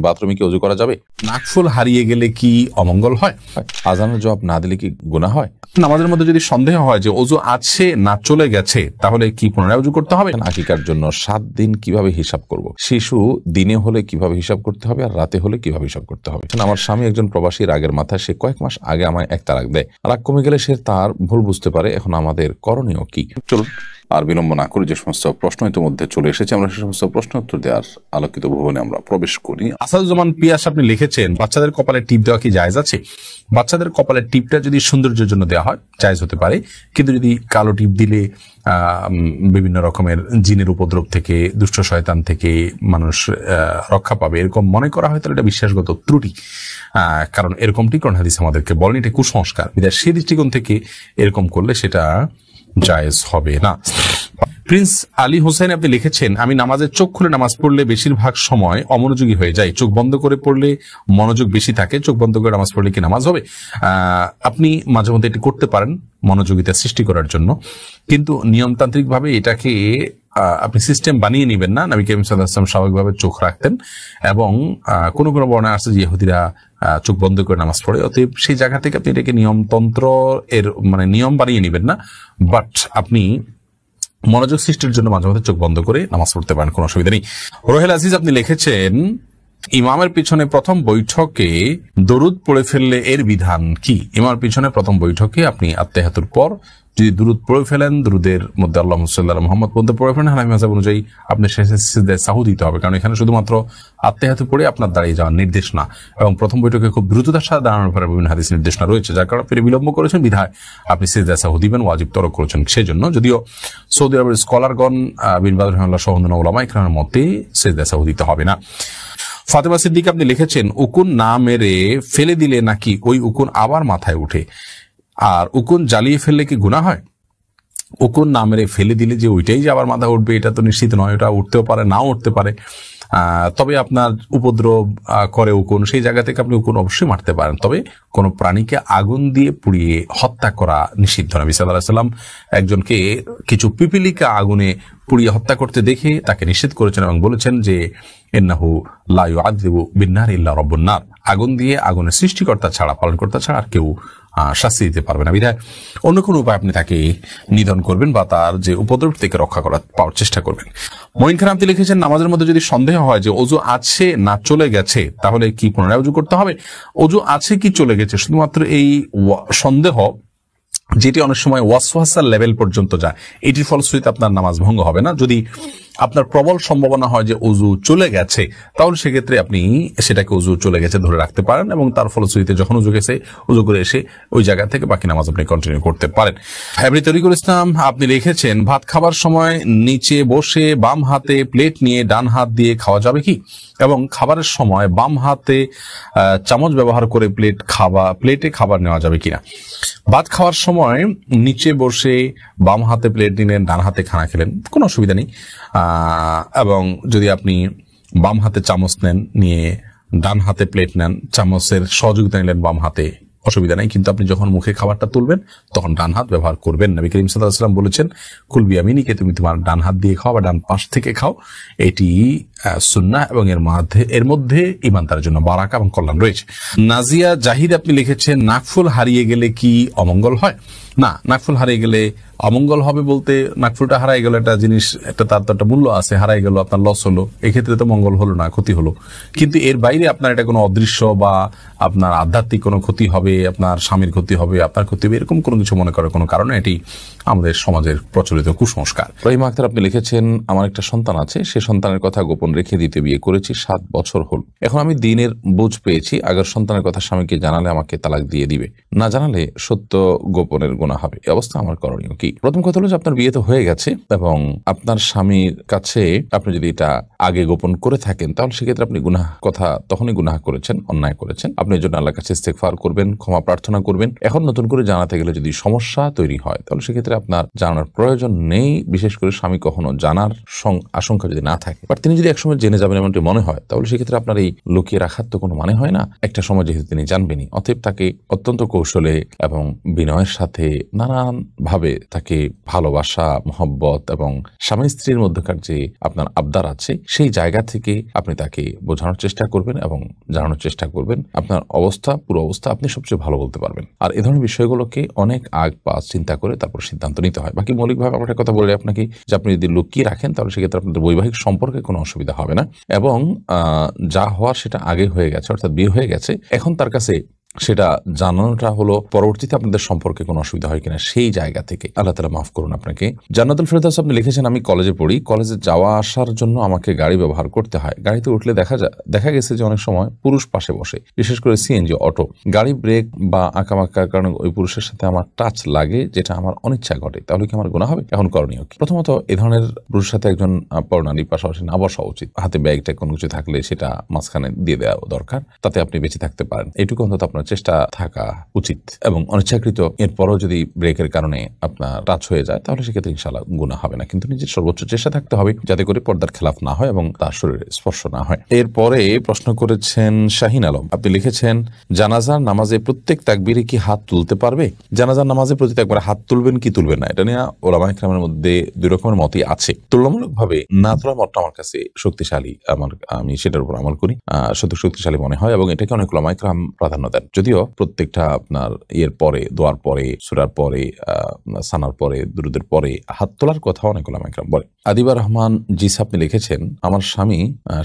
বাথরুমে কি ওযু করা যাবে? নাকফুল হারিয়ে গেলে কি অমঙ্গল হয়? আজানের জবাব না দিলে কি গুনাহ হয়? নামাজের মধ্যে যদি সন্দেহ হয় যে ওযু আছে না চলে গেছে, তাহলে কি পুনরায় ওযু করতে হবে? আকিকার জন্য 7 দিন কিভাবে হিসাব করব? শিশু দিনে হলে কিভাবে হিসাব করতে হবে আর রাতে হলে কিভাবে হিসাব করতে হবে? আমার স্বামী একজন প্রবাসী, রাগের মাথায় সে কয়েক মাস আগে আমায় এক তালাক দেয়। রাগ কমে গেলে সে তার ভুল বুঝতে পারে, এখন আমাদের করণীয় কি? চলুন আর বিলম্ব না করে যে সমস্ত প্রশ্ন ইতিমধ্যে চলে এসেছে আমরা সে সমস্ত প্রশ্ন উত্তর দেওয়ার আলোকিত ভবনে আমরা প্রবেশ করি। আসাদুজ্জামান পিয়াস আপনি লিখেছেন, বাচ্চাদের কপালে টিপ দেওয়া কি জায়েজ আছে? বাচ্চাদের কপালে টিপটা যদি সৌন্দর্যের জন্য দেওয়া হয় জায়েজ হতে পারে, কিন্তু যদি কালো টিপ দিলে বিভিন্ন রকমের জিনের উপদ্রব থেকে, দুষ্ট শয়তান থেকে মানুষ রক্ষা পাবে এরকম মনে করা হয়, তাহলে এটা বিশ্বাসগত ত্রুটি। কারণ এরকমটি কোরআন হাদিস আমাদেরকে বলেন, এটা কুসংস্কার। বিধায় সেই দৃষ্টিকোণ থেকে এরকম করলে সেটা জায়েজ হবে না। প্রিন্স আলী হোসেন আপনি লিখেছেন, আমি নামাজের চোখ খুলে নামাজ পড়লে বেশিরভাগ সময় অমনোযোগী হয়ে যাই, চোখ বন্ধ করে পড়লে মনোযোগ বেশি থাকে, চোখ বন্ধ করে নামাজ পড়লে কি নামাজ হবে? আপনি মাঝে মধ্যে এটি করতে পারেন মনোযোগিতা সৃষ্টি করার জন্য, কিন্তু নিয়মতান্ত্রিক ভাবে এটাকে আপনি সিস্টেম বানিয়ে নিবেন না। নবী করিম সাল্লাল্লাহু আলাইহি ওয়াসাল্লাম স্বাভাবিকভাবে চোখ রাখতেন, এবং কোন কোন বর্ণনা আছে যে ইহুদিরা চোখ বন্ধ করে নামাজ পড়ে। অতএব সেই জায়গা থেকে আপনি এটাকে নিয়মতন্ত্র এর নিয়ম বানিয়ে নিবেন না, বাট আপনি মনোযোগ সৃষ্টির জন্য মাঝে মাঝে চোখ বন্ধ করে নামাজ পড়তে পারেন, কোনো অসুবিধা নেই। রোহেল আজিজ আপনি লিখেছেন, ইমামের পিছনে প্রথম বৈঠকে দরুদ পড়ে ফেললে এর বিধান কি? ইমামের পিছনে প্রথম বৈঠকে আপনি আত্তাহিয়াতুর পর যদি দুরুদ পড়ে ফেলেন, দুরুদের মধ্যে আল্লাহুম্মা সাল্লি আলা মুহাম্মদ পর্যন্ত পড়ে ফেলেন, হানাফি মাযহাব অনুযায়ী আপনি শেষে সিজদায়ে সাহু দিতে হবে, কারণ এখানে শুধুমাত্র আত্তাহিয়াতু পড়ে আপনার দাঁড়িয়ে যাওয়ার নির্দেশ না, এবং প্রথম বৈঠকে খুব দ্রুততার সাথে দাঁড়ানোর পরে বিভিন্ন হাদিস নির্দেশনা রয়েছে, যার কারণে আপনি বিলম্ব করেছেন বিধায় আপনি সিজদায়ে সাহু দিবেন, ওয়াজিব তরক করেছেন সেজন্য। যদিও সৌদি আরবের স্কলারগণ বিন বাজ রাহিমাহুল্লাহ সহ অন্যান্য উলামা ইকরামের মতে সিজদায়ে সাহু দিতে হবে না। ফাতেমা সিদ্দিক আপনি লিখেছেন, উকুন না মেরে ফেলে দিলে নাকি ওই উকুন আবার মাথায় উঠে, আর উকুন জ্বালিয়ে ফেললে কি গুনাহ হয়? উকুন না মেরে ফেলে দিলে যে ওইটাই যে আবার মাথা উঠবে এটা তো নিশ্চিত নয়, ওটা উঠতেও পারে নাও উঠতে পারে। তবে আপনার উপদ্রব করে উকুন, সেই জায়গা থেকে আপনি উকুন অবশ্যই মারতে পারেন, তবে কোন প্রাণীকে আগুন দিয়ে পুড়িয়ে হত্যা করা নিষিদ্ধ। নবী সাল্লাল্লাহু আলাইহি ওয়াসাল্লাম একজনকে কিছু পিপিলিকা আগুনে পুড়িয়ে হত্যা করতে দেখে তাকে নিষেধ করেছেন এবং বলেছেন যে ইন্নাহু লা ইউআযযিবু বিন-নার ইল্লা রাব্বুন নার, আগুন দিয়ে আগুনের সৃষ্টিকর্তা ছাড়া, পালনকর্তা ছাড়া আর কেউ শাস্তি দিতে পারবে না। বিধায় অন্য কোনো উপায় আপনি তাকে নিধন করবেন বা তার যে উপদ্রব থেকে রক্ষা পাওয়ার চেষ্টা করবেন। মঈন খান আপনি লিখেছেন, নামাজের মধ্যে যদি সন্দেহ হয় যে ওযু আছে না চলে গেছে, তাহলে কি পুনরায় ওযু করতে হবে? ওযু আছে কি চলে গেছে, শুধুমাত্র এই সন্দেহ যেটি অনেক সময় ওয়াসওয়াসার লেভেল পর্যন্ত যায়, এটির ফলশ্রুতিতে আপনার নামাজ ভঙ্গ হবে না। যদি আপনার প্রবল সম্ভাবনা হয় যে ওযু চলে গেছে, তাহলে সেক্ষেত্রে আপনি সেটাকে ওযু চলে গেছে ধরে রাখতে পারেন, এবং তার ফলশ্রুতিতে যখন ওযু করে এসে ওই জায়গা থেকে বাকি নামাজ আপনি কন্টিনিউ করতে পারেন। এমনি তরিকুল ইসলাম আপনি লিখেছেন, ভাত খাবার সময় নিচে বসে বাম হাতে প্লেট নিয়ে ডান হাত দিয়ে খাওয়া যাবে কি, এবং খাবারের সময় বাম হাতে চামচ ব্যবহার করে প্লেটে খাবার নেওয়া যাবে কিনা? ভাত খাওয়ার সময় নিচে বসে বাম হাতে প্লেট নিলেন, ডান হাতে খানা খেলেন, কোনো অসুবিধা নেই। এবং যদি আপনি বাম হাতে চামচ নেন, নিয়ে ডান হাতে প্লেট নেন, চামচের সহযোগিতা নিলেন বাম হাতে, অসুবিধা নেই। কিন্তু আপনি যখন মুখে খাবারটা তুলবেন তখন ডান হাত ব্যবহার করবেন। নবী করিম সাল্লাল্লাহু আলাইহি ওয়াসাল্লাম বলেছেন, কুল বিয়ামিনিকা, তুমি তোমার ডান হাত দিয়ে খাও বা ডান পাশ থেকে খাও, এটি সুন্নাহ, এবং এর মধ্যে ইমানদারের জন্য বারাকা এবং কল্যাণ রয়েছে। নাজিয়া জাহিদ আপনি লিখেছেন, নাকফুল হারিয়ে গেলে কি অমঙ্গল হয়? না, নাকফুল হারিয়ে গেলে অমঙ্গল হবে বলতে, নাকফুলটা হারাই গেল একটা জিনিস, তার তো একটা মূল্য আছে, হারাই গেল, আপনার লস হলো, এক্ষেত্রে তো মঙ্গল হলো না, ক্ষতি হলো। কিন্তু এর বাইরে আপনার এটা কোনো অদৃশ্য বা আপনার আধ্যাত্মিক কোনো ক্ষতি হবে, আপনার স্বামীর ক্ষতি হবে, আপনার ক্ষতি হবে, এরকম কোনো কিছু মনে করার কোনো কারণে এটি আমাদের সমাজের প্রচলিত কুসংস্কার। রহিমা আক্তার আপনি লিখেছেন, আমার একটা সন্তান আছে, সে সন্তানের কথা গোপন রেখে দিতে বিয়ে করেছি, 7 বছর হল। এখন আমি দিনের বুঝ পেয়েছি, আগের সন্তানের কথা স্বামীকে জানালে আমাকে তালাক দিয়ে দিবে, না জানালে সত্য গোপনের গুনাহ হবে। এই অবস্থা আমার করণীয় কি? প্রথম কথা হলো যে আপনার বিয়ে তো হয়ে গেছে, এবং আপনার স্বামীর কাছে আপনি যদি এটা আগে গোপন করে থাকেন, তাহলে সেক্ষেত্রে আপনি তখনই গুনাহ করেছেন, অন্যায় করেছেন। আপনি এর জন্য আল্লাহর কাছে ইস্তেগফার করবেন, ক্ষমা প্রার্থনা করবেন। এখন নতুন করে জানাতে গেলে যদি সমস্যা তৈরি হয়, তাহলে সেক্ষেত্রে আপনার জানার প্রয়োজন নেই, বিশেষ করে স্বামী কখনো জানার আশঙ্কা যদি না থাকে। বাট তিনি যদি একসময় জেনে যাবেন এমনটি মনে হয়, তাহলে সেক্ষেত্রে আপনার এই লুকিয়ে রাখার তো কোনো মানে হয় না। একটা সময় যেহেতু তিনি জানবেনই, অতএব তাকে অত্যন্ত কৌশলে এবং বিনয়ের সাথে নানান ভাবে তাকে ভালোবাসা, মহব্বত এবং স্বামী স্ত্রীর মধ্যকার যে আপনার আবদার আছে সেই জায়গা থেকে আপনি তাকে বোঝানোর চেষ্টা করবেন এবং জানানোর চেষ্টা করবেন আপনার অবস্থা, পুরো অবস্থা আপনি সবচেয়ে ভালো বলতে পারবেন। আর এই ধরনের বিষয়গুলোকে অনেক আগ পাস চিন্তা করে তারপর সিদ্ধান্ত নিতে হয়। বাকি মৌলিকভাবে আমরা একটা কথা বলি আপনাকে, যে আপনি যদি লুকিয়ে রাখেন তাহলে সেক্ষেত্রে আপনাদের বৈবাহিক সম্পর্কে কোনো অসুবিধা হবে না, এবং যা হওয়ার সেটা আগে হয়ে গেছে, অর্থাৎ বিয়ে হয়ে গেছে। এখন তার কাছে সেটা জানানোটা হলো পরবর্তীতে আপনাদের সম্পর্কে কোনো অসুবিধা হয় কিনা সেই জায়গা থেকে। আল্লাহ তাআলা মাফ করুন আপনাকে। জান্নাতুল ফেরদাউস আপনি লিখেছেন, আমি কলেজে পড়ি, কলেজে যাওয়া আসার জন্য আমাকে গাড়ি ব্যবহার করতে হয়। গাড়িতে উঠলে দেখা গেছে যে অনেক সময় পুরুষ পাশে বসে, বিশেষ করে সিএনজি, অটো। গাড়ি ব্রেক বা আঁকামাকার কারণে ওই পুরুষের সাথে আমার টাচ লাগে, যেটা আমার অনিচ্ছায় ঘটে, তাহলে কি আমার গুনাহ হবে? এখন করণীয় কি? প্রথমত, এ ধরনের পুরুষের সাথে একজন পরনারী পাশাপাশি না বসা উচিত। হাতে ব্যাগটা কোনো কিছু থাকলে সেটা মাঝখানে দিয়ে দেওয়া দরকার, তাতে আপনি বেঁচে থাকতে পারেন। এইটুকু অন্তত আপনার চেষ্টা থাকা উচিত। এবং অনিচ্ছাকৃত এরপরও যদি ব্রেকের কারণে আপনার টাচ হয়ে যায় তাহলে সেক্ষেত্রে ইনশাআল্লাহ গুনাহ হবে না, কিন্তু নিজের সর্বোচ্চ চেষ্টা থাকতে হবে যাতে করে পর্দার খেলাফ না হয় এবং তার শরীরে স্পর্শ না হয়। এরপরে প্রশ্ন করেছেন শাহিন আলম, আপনি লিখেছেন, জানাজার নামাজে প্রত্যেক তাকবীরে কি হাত তুলতে পারবে? জানাজার নামাজে প্রতি একবার হাত তুলবেন কি তুলবেন না, এটা নিয়ে ওলামায়ে কেরামের মধ্যে দুই রকমের মতই আছে। তুলনামূলকভাবে না তোলা মতটা আমার কাছে শক্তিশালী, আমি সেটার উপর আমল করি, শক্তিশালী মনে হয়, এবং এটাকে অনেক ওলামায়ে কেরাম প্রাধান্য দেন। যদিও প্রত্যেকটা আপনার এর পরে, দোয়ার পরে, সূরার পরে, সানার পরে, দুরুদের পরে হাত তোলার কথা অনেক ওলামায়ে কেরাম বলে। আদিবা রহমান জিসা আপনি লিখেছেন, আমার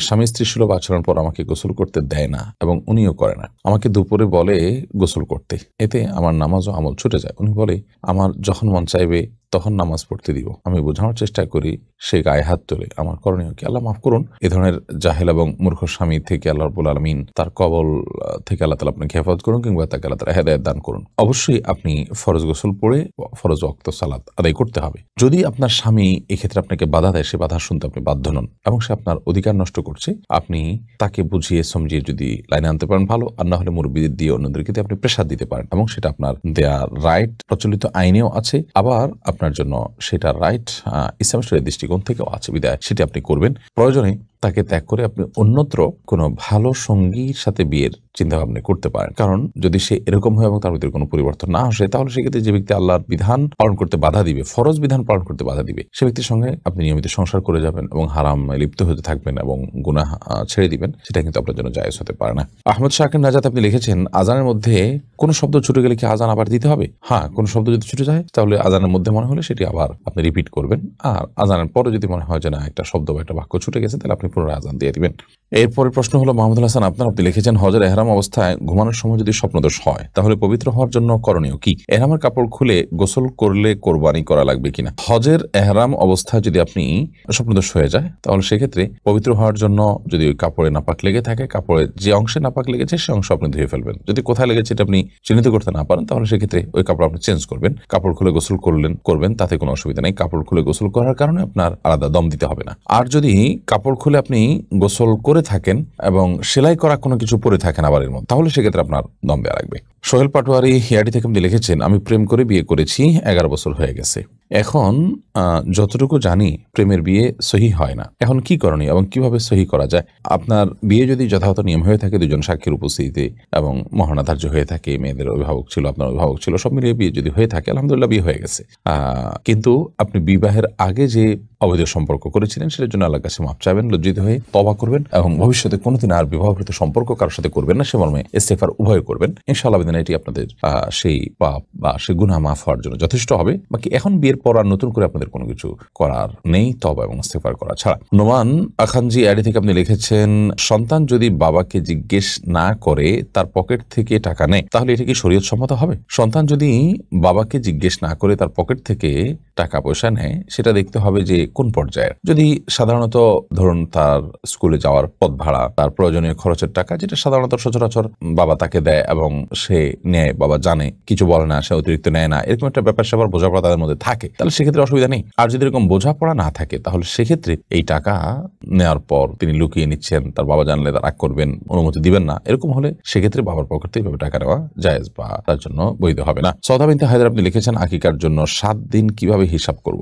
স্বামী স্ত্রী সুলভ আচরণ পর আমাকে গোসল করতে দেয় না এবং উনিও করে না। আমাকে দুপুরে বলে গোসল করতে, এতে আমার নামাজ ও আমল ছুটে যায়। উনি বলে আমার যখন মন চাইবে তখন নামাজ পড়তে দিব। আমি বোঝানোর চেষ্টা করি, সে গায়ে হাত তোলে। আমার করণীয় কি? আল্লাহ মাফ করুন। এ ধরনের জাহেল এবং মূর্খ স্বামী থেকে আল্লাহ রাব্বুল আলামিন তার কবল থেকে আল্লাহ তাআলা আপনাকে হেফাজত করুন, কিংবা তাকে আল্লাহ তাআলা হেদায়েত দান করুন। অবশ্যই আপনি ফরজ গোসল পড়ে ফরজ ওয়াক্ত সালাত আদায় করতে হবে। যদি আপনার স্বামী এক্ষেত্রে আপনাকে বাধা দেয়, সে বাধা শুনতে আপনি বাধ্য নন এবং সে আপনার অধিকার নষ্ট করছে, আপনি তাকে বুঝিয়ে সমঝিয়ে যদি লাইনে আনতে পারেন ভালো, আর না হলে মুরব্বিদের দিয়ে অন্যদেরকে দিয়ে আপনি প্রেসার দিতে পারেন, এবং সেটা আপনার দেয়া রাইট, প্রচলিত আইনেও আছে, আবার আপনার জন্য সেটা রাইট ইসলামের দৃষ্টিকোণ থেকেও আছে, বিধায় সেটা আপনি করবেন। প্রয়োজনে তাকে ত্যাগ করে আপনি অন্যত্র কোনো ভালো সঙ্গীর সাথে বিয়ের চিন্তা ভাবনা করতে পারেন। কারণ যদি সে এরকম হয় এবং তার ভিতরে কোনো পরিবর্তন না আসে, তাহলে সেক্ষেত্রে যে ব্যক্তি আল্লাহর বিধান পালন করতে বাধা দিবে, ফরজ বিধান পালন করতে বাধা দিবে, সে ব্যক্তির সঙ্গে আপনি নিয়মিত সংসার করে যাবেন এবং হারাম লিপ্ত হতে থাকবেন এবং গুনাহ ছেড়ে দিবেন, সেটা কিন্তু আপনার জন্য জায়েজ হতে পারে না। আহমদ শাকির নাজাত আপনি লিখেছেন, আজানের মধ্যে কোনো শব্দ ছুটে গেলে কি আজান আবার দিতে হবে? হ্যাঁ, কোনো শব্দ যদি ছুটে যায় তাহলে আজানের মধ্যে মনে হলে সেটি আবার আপনি রিপিট করবেন, আর আজানের পরে যদি মনে হয় যে না, একটা শব্দ বা একটা বাক্য ছুটে গেছে, তাহলে আপনি পুনরায় আজান দিয়ে দিবেন। এরপরে প্রশ্ন হলো মাহমুদুল হাসান আপনার, আপনি লিখেছেন, হজের এহরাম অবস্থায় ঘুমানোর সময় যদি স্বপ্নদোষ হয় তাহলে পবিত্র হওয়ার জন্য করণীয় কি? এহরামের কাপড় খুলে গোসল করলে কোরবানি করা লাগবে কিনা? হজের এহরাম অবস্থায় যদি আপনি স্বপ্নদোষ হয়ে যায় তাহলে সেক্ষেত্রে পবিত্র হওয়ার জন্য যদি ওই কাপড়ে নাপাক লেগে থাকে, কাপড়ের যে অংশে নাপাক লেগেছে সে অংশ আপনি ধুয়ে ফেলবেন। যদি কোথায় লেগেছে এটা আপনি চিহ্নিত করতে না পারেন তাহলে সেক্ষেত্রে ওই কাপড় আপনি চেঞ্জ করবেন, কাপড় খুলে গোসল করবেন, তাতে কোনো অসুবিধা নেই। কাপড় খুলে গোসল করার কারণে আপনার আলাদা দম দিতে হবে না। আর যদি কাপড় খুলে আপনি গোসল করে থাকেন এবং সেলাই করা কোনো কিছু পরে থাকেন আবার এর মধ্যে, তাহলে সেক্ষেত্রে আপনার দম দেওয়া লাগবে। সোহেল পাটোয়ারি হিয়াটি থেকে আপনি লিখেছেন, আমি প্রেম করে বিয়ে করেছি, 11 বছর হয়ে গেছে। এখন যতটুকু জানি প্রেমের বিয়ে সহি হয় না। এখন কি করণীয় এবং কিভাবে সহি করা যায়? আপনার বিয়ে যদি যথাযথ নিয়ম হয়ে থাকে, দুজন সাক্ষীর উপস্থিতিতে এবং মহারণা ধার্য হয়ে থাকে, মেয়েদের অভিভাবক ছিল, আপনার অভিভাবক ছিল, সব মিলিয়ে বিয়ে যদি হয়ে থাকে, আলহামদুলিল্লাহ বিয়ে হয়ে গেছে। কিন্তু আপনি বিবাহের আগে যে অবৈধ সম্পর্ক করেছিলেন সেটার জন্য আল্লাহর কাছে মাফ চাইবেন, লজ্জিত হয়ে তওবা করবেন এবং ভবিষ্যতে কোনোদিন আর বিবাহকৃত সম্পর্ক কারোর সাথে করবেন না, সে মর্মে ইস্তেগফার উভয় করবেন। ইনশাআল্লাহ এটি আপনাদের সেই পাপ বা সেই গুনাহ মাফ হওয়ার জন্য যথেষ্ট হবে। বাকি এখন বিয়ের পর আর নতুন করে আপনাদের কোনো কিছু করার নেই, তওবা এবং ইস্তেগফার করা ছাড়া। নোমান আখানজি আইডি থেকে আপনি লিখেছেন, সন্তান যদি বাবাকে জিজ্ঞেস না করে তার পকেট থেকে টাকা নেয় তাহলে এটা কি শরীয়ত সম্মত হবে? সন্তান যদি বাবাকে জিজ্ঞেস না করে তার পকেট থেকে টাকা পয়সা নেয়, সেটা দেখতে হবে যে কোন পর্যায়ের। যদি সাধারণত ধরুন তার স্কুলে যাওয়ার পথ ভাড়া, তার প্রয়োজনীয় খরচের টাকা, যেটা সাধারণত সচরাচর বাবা তাকে দেয় এবং সে নেয়, বাবা জানে, কিছু বলে না, সে অতিরিক্ত নেয় না, এরকম একটা ব্যাপার স্যাপার বোঝাপড়া তাদের মধ্যে থাকে, তাহলে সেক্ষেত্রে অসুবিধা নেই। আর যদি এরকম বোঝাপড়া না থাকে তাহলে সেক্ষেত্রে এই টাকা নেওয়ার পর তিনি লুকিয়ে নিচ্ছেন, তার বাবা জানলে তার রাগ করবেন, অনুমতি দিবেন না, এরকম হলে সেক্ষেত্রে বাবার পক্ষ থেকে এইভাবে টাকা নেওয়া জায়েজ বা তার জন্য বৈধ হবে না। সৌদা বিনতে হায়দার আপনি লিখেছেন আকিকার জন্য 7 দিন কিভাবে হিসাব করব,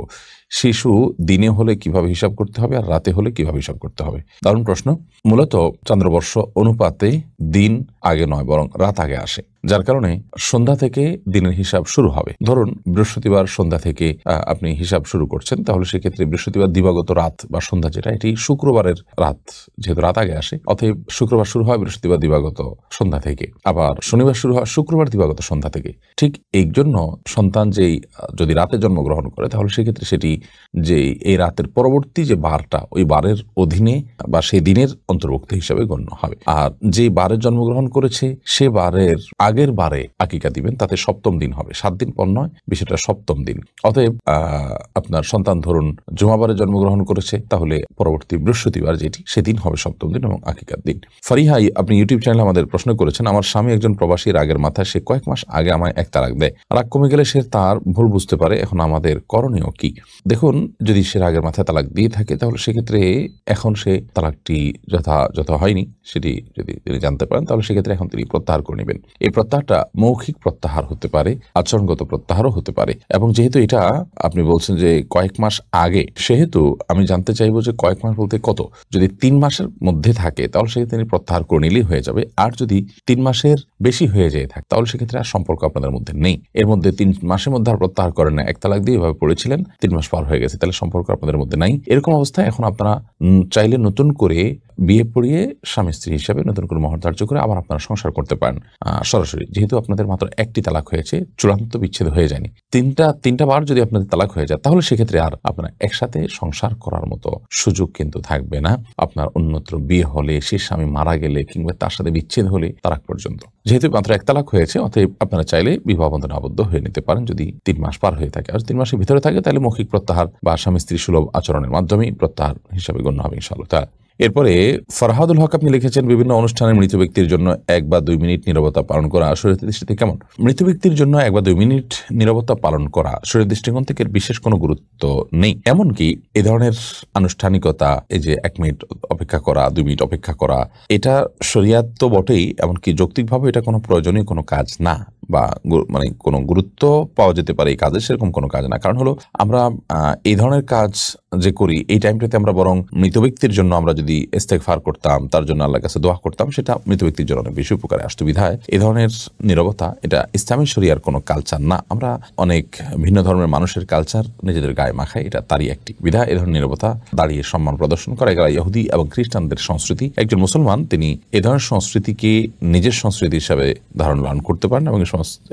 শিশু দিনে হলে কিভাবে হিসাব করতে হবে আর রাতে হলে কিভাবে হিসাব করতে হবে? দারুণ প্রশ্ন। মূলত চন্দ্রবর্ষ অনুপাতে দিন আগে নয় বরং রাত আগে আসে, যার কারণে সন্ধ্যা থেকে দিনের হিসাব শুরু হবে। ধরুন বৃহস্পতিবার সন্ধ্যা থেকে আপনি হিসাব শুরু করছেন, তাহলে সেক্ষেত্রে বৃহস্পতিবার দিবাগত রাত বা সন্ধ্যা যেটা, এটি শুক্রবারের রাত, যেহেতু রাত আগে আসে, অতএব শুক্রবার শুরু হয় বৃহস্পতিবার দিবাগত সন্ধ্যা থেকে, আবার শনিবার শুরু হয় শুক্রবার দিবাগত সন্ধ্যা থেকে। ঠিক এই জন্য সন্তান যেই যদি রাতে জন্মগ্রহণ করে তাহলে সেক্ষেত্রে সেটি যে এই রাতের পরবর্তী যে বারটা, ওই বারের অধীনে বা সেই দিনের অন্তর্ভুক্ত হিসাবে গণ্য হবে। আর যে বারের জন্মগ্রহণ করেছে সে বারের আগের বারে আকিকা দিবেন, তাতে সপ্তম দিন হবে, 7 দিন পর নয়, বিষয়টা সপ্তম দিন। অতএব আপনার সন্তান ধরুন জুমাবারে জন্মগ্রহণ করেছে, তাহলে পরবর্তী বৃহস্পতিবার যেটি সেদিন হবে সপ্তম দিন এবং আকিকার দিন। ফারিহাই আপনি ইউটিউব চ্যানেলে আমাদের প্রশ্ন করেছেন, আমার স্বামী একজন প্রবাসী, রাগের মাথায় সে কয়েক মাস আগে আমায় এক তালাক দেয়, রাগ কমে গেলে সে তার ভুল বুঝতে পারে, এখন আমাদের করণীয় কি? দেখুন, যদি সে রাগের মাথায় তালাক দিয়ে থাকে তাহলে সেক্ষেত্রে এখন সে তালাকটি যথাযথ হয়নি সেটি যদি তিনি জানতে পারেন তাহলে সেক্ষেত্রে এখন তিনি প্রত্যাহার করে নেবেন। এই প্রত্যাহারটা মৌখিক প্রত্যাহার হতে পারে, আচরণগত প্রত্যাহারও হতে পারে, এবং যেহেতু এটা আপনি বলছেন যে কয়েক মাস আগে, সেহেতু আমি জানতে চাইবো যে কয়েক মাস বলতে কত। যদি 3 মাসের মধ্যে থাকে তাহলে সেক্ষেত্রে তিনি প্রত্যাহার করে নিলেই হয়ে যাবে, আর যদি 3 মাসের বেশি হয়ে যেয়ে থাকে তাহলে সেক্ষেত্রে আর সম্পর্ক আপনাদের মধ্যে নেই। এর মধ্যে 3 মাসের মধ্যে আর প্রত্যাহার করেন না, এক তালাক দিয়ে এভাবে পড়েছিলেন, 3 মাস পার হয়ে গেছে, তাহলে সম্পর্ক আপনাদের মধ্যে নাই। এরকম অবস্থায় এখন আপনারা চাইলে নতুন করে বিয়ে পড়িয়ে স্বামী স্ত্রী হিসাবে নতুন করে মহর ধার্য করে আবার আপনারা সংসার করতে পারেন সরাসরি, যেহেতু আপনাদের মাত্র একটি তালাক হয়েছে, চূড়ান্ত বিচ্ছেদ হয়ে যায়নি। তিনটা বার যদি আপনাদের তালাক হয়ে যায় তাহলে সেক্ষেত্রে আর আপনারা একসাথে সংসার করার মতো সুযোগ কিন্তু থাকবে না। আপনার অন্যত্র বিয়ে হলে, সে স্বামী মারা গেলে কিংবা তার সাথে বিচ্ছেদ হলে তালাক পর্যন্ত, যেহেতু মাত্র এক তালাক হয়েছে, অতএব আপনারা চাইলে বিবাহ বন্ধনে আবদ্ধ হয়ে নিতে পারেন যদি 3 মাস পার হয়ে থাকে। আর 3 মাসের ভিতরে থাকে তাহলে মৌখিক প্রত্যাহার বা স্বামী স্ত্রী সুলভ আচরণের মাধ্যমেই প্রত্যাহার হিসাবে গণ্য হবে ইনশাআল্লাহ। এরপরে ফরহাদুল হক আপনি লিখেছেন, বিভিন্ন অনুষ্ঠানে মৃত ব্যক্তির জন্য 1 বা 2 মিনিট নীরবতা পালন করা শরীয়তের দৃষ্টিতে কেমন? মৃত ব্যক্তির জন্য 1 বা 2 মিনিট নীরবতা পালন করা শরীয়তের দৃষ্টিকোণ থেকে বিশেষ কোনো গুরুত্ব নেই। এমনকি এ ধরনের আনুষ্ঠানিকতা, এই যে 1 মিনিট অপেক্ষা করা, 2 মিনিট অপেক্ষা করা, এটা শরিয়াত তো বটেই, এমনকি যৌক্তিকভাবে এটা কোনো প্রয়োজনীয় কোনো কাজ না, বা মানে কোনো গুরুত্ব পাওয়া যেতে পারে এই কাজে, সেরকম কোনো কাজ না। কারণ হলো আমরা এই ধরনের কাজ যে করি এই টাইমটাতে আমরা বরং মৃত ব্যক্তির জন্য আমরা যদি ইস্তেগফার করতাম, তার জন্য আল্লাহর কাছে দোয়া করতাম, সেটা মৃত ব্যক্তির জন্য অনেক বেশি উপকারে আসতো। বিধায় এই ধরনের নীরবতা এটা ইসলামী শরিয়ার কোনো কালচার না। আমরা অনেক ভিন্ন ধর্মের মানুষের কালচার নিজেদের গায়ে মাখাই, এটা তারই একটি। বিধায় এই ধরনের নীরবতা দাঁড়িয়ে সম্মান প্রদর্শন করা, এগুলো ইহুদি এবং খ্রিস্টানদের সংস্কৃতি। একজন মুসলমান তিনি এই ধরনের সংস্কৃতিকে নিজের সংস্কৃতি হিসাবে ধারণ লালন করতে পারেন এবং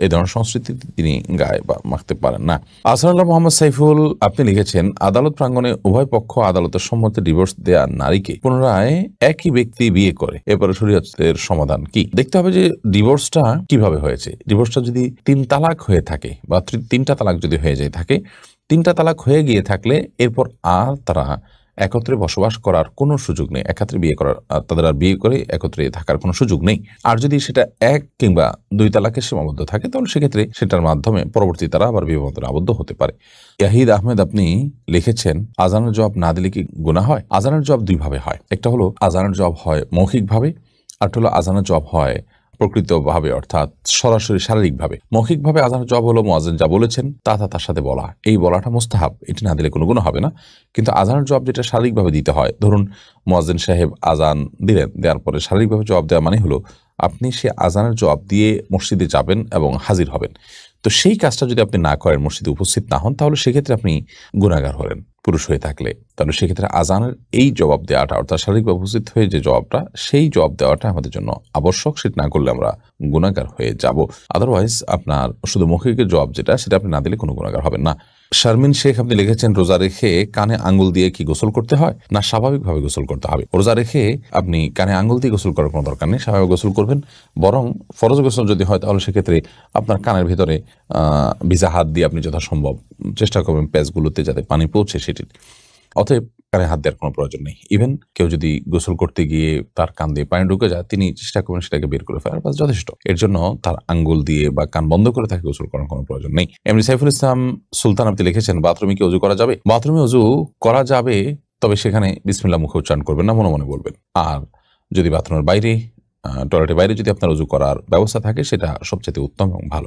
এই ধরনের সংস্কৃতি তিনি গায়ে বা মাখতে পারেন না। আসসালামু মোহাম্মদ সাইফুল আপনি লিখেছেন, আদালত প্রাঙ্গণে উভয় পক্ষ আদালতের সম্মতি ডিভোর্স দেয়া নারীকে পুনরায় একই ব্যক্তি বিয়ে করে, এরপরে শরীয়তের সমাধান কি? দেখতে হবে যে ডিভোর্সটা কিভাবে হয়েছে। ডিভোর্সটা যদি 3 তালাক হয়ে থাকে বা 3টা তালাক যদি হয়ে যায় থাকে, 3টা তালাক হয়ে গিয়ে থাকলে এরপর আর তারা একত্রে বসবাস করার কোনো সুযোগ নেই, একত্রে বিয়ে করার, তাদের আর বিয়ে করে একত্রে থাকার কোনো সুযোগ নেই। আর যদি সেটা 1 কিংবা 2 তালাকে সীমাবদ্ধ থাকে তাহলে সেক্ষেত্রে সেটার মাধ্যমে পরবর্তী তারা আবার বিবাহ বন্ধনে আবদ্ধ হতে পারে। ইয়াহিদ আহমেদ আপনি লিখেছেন, আজানের জবাব না দিলে কি গুনাহ হয়? আজানের জবাব 2 ভাবে হয়। একটা হলো আজানের জবাব হয় মৌখিকভাবে, আর হলো আজানের জবাব হয় প্রকৃতভাবে, অর্থাৎ সরাসরি শারীরিকভাবে। মৌখিকভাবে আজানের জবাব হলো মুয়াজ্জিন যা বলেছেন তা তার সাথে বলা, এই বলাটা মুস্তাহাব, এটি না দিলে কোনো গুনাহ হবে না। কিন্তু আজানের জবাব যেটা শারীরিকভাবে দিতে হয়, ধরুন মুয়াজ্জিন সাহেব আজান দিলেন, দেওয়ার পরে শারীরিকভাবে জবাব দেওয়া মানে হলো আপনি সে আজানের জবাব দিয়ে মসজিদে যাবেন এবং হাজির হবেন। তো সেই কাজটা যদি আপনি না করেন, মসজিদে উপস্থিত না হন, তাহলে সেক্ষেত্রে আপনি গুনাহগার হলেন পুরুষ হয়ে থাকলে। তাহলে সেক্ষেত্রে আজানের এই জবাব দেওয়াটা, অর্থাৎ শারীরিকভাবে উপস্থিত হয়ে যে জবাবটা, সেই জবাব দেওয়াটা আমাদের জন্য আবশ্যক। সেটা না করলে আমরা গুনাহগার হয়ে যাব। আদারওয়াইজ আপনার শুধু মৌখিকের জবাব যেটা, সেটা আপনি না দিলে কোনো গুনাহগার হবেন না। শারমিন শেখ আপনি লিখেছেন, রোজা রেখে কানে আঙ্গুল দিয়ে কি গোসল করতে হয়, না স্বাভাবিকভাবে গোসল করতে হবে? রোজা রেখে আপনি কানে আঙ্গুল দিয়ে গোসল করার কোনো দরকার নেই, স্বাভাবিক গোসল করবেন। বরং ফরজ গোসল যদি হয় তাহলে সেক্ষেত্রে আপনার কানের ভিতরে ভিজা হাত দিয়ে আপনি যথাসম্ভব চেষ্টা করবেন প্যাচগুলোতে যাতে পানি পৌঁছে সেটি। অতএব কানে হাত দেওয়ার কোনো প্রয়োজন নেই। ইভেন কেউ যদি গোসল করতে গিয়ে তার কান দিয়ে পানি ঢুকে যায়, তিনি চেষ্টা করবেন সেটাকে বের করে ফেলার, বাস যথেষ্ট। এর জন্য তার আঙ্গুল দিয়ে বা কান বন্ধ করে তাকে গোসল করার কোনো প্রয়োজন নেই। এমনি সাইফুল ইসলাম সুলতান আপনি লিখেছেন, বাথরুমে কি অজু করা যাবে? বাথরুমে অজু করা যাবে, তবে সেখানে বিসমিল্লাহ মুখে উচ্চারণ করবেন না, মনে মনে বলবেন। আর যদি বাথরুমের বাইরে, টয়লেটের বাইরে যদি আপনার অজু করার ব্যবস্থা থাকে, সেটা সবচেয়ে উত্তম এবং ভালো।